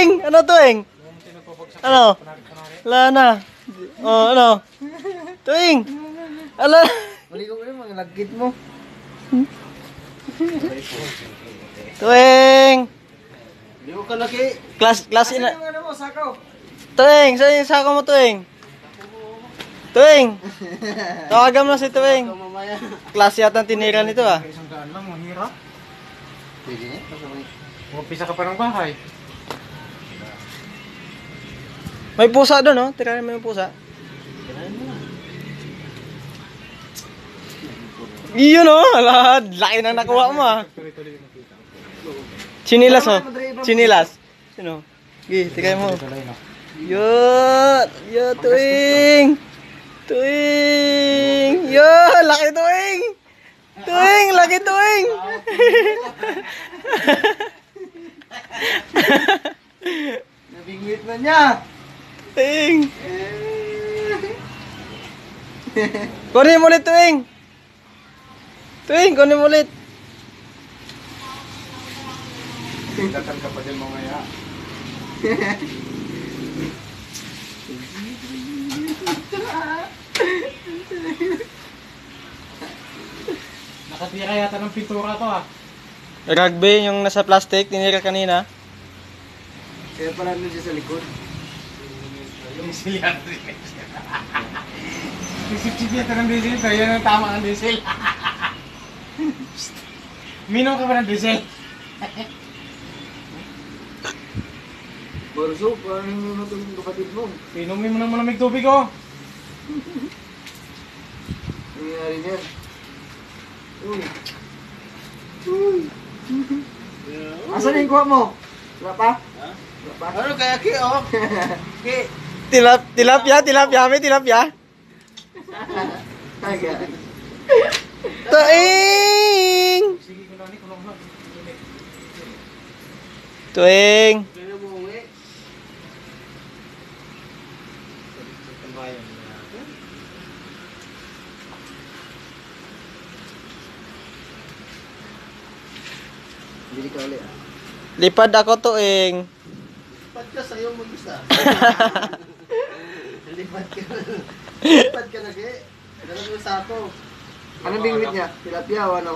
Tuing! Ano tuing? Ano? Wala na. Oh, ano? Tuing! Ala! Mali ko yung mga lagkit mo. Tuing! Hindi ko ka laki. Class in... Ano yung ano mo, sakaw? Tuing! Saan yung sako mo, Tuing? Tuing! Tawagan mo si Tuing. Mamaya. Klase yata ang tinira nito ah. Isang daan lang, mahirap. Pwede niya? Umpisa ka pa ng bahay. May pusa doon, no? Tirahin mo yung pusa. Iyon, no? Laki nang nakuha mo, ah. Chinilas, oh. Chinilas. Sino? Gi, tirahin mo. Yun! Yun, Tuing! Tuing! Yun! Laki Tuing! Tuing! Laki Tuing! Nabingwit na niya. Tuing! Kunin mo ulit, Tuing! Tuing, kunin mo ulit. Datan ka pa din mamaya. Nakatira yata ng pintura to ah. Rugby, yung nasa plastic, tinira kanina. Kaya pala nun siya sa likod. Yung silihan rin. Isip-sip yata ng diesel ito. Yan ang tama ng diesel. Minom ka ba ng diesel? Borso, parang yung natulong kapatid mo. Inumin mo ng malamig tubig oh. Nangyayari niyan. Uy. Uy. Asan yung kuha mo? Wala pa? Wala pa? Ano kaya ki oh? Ki. Tilapia, may tilapia. Ay, kaya. Tuing! Sige ko lang ni kulong na. Tuing! Kaya mo uwi. Bili ka ulit ah. Lipad ako, Tuing. Lipad ka sa'yo mag-isa. Lipad ka. Lipad ka na kaya. Dalag mo sa ako. Anong bingwit niya? Tilapia o ano?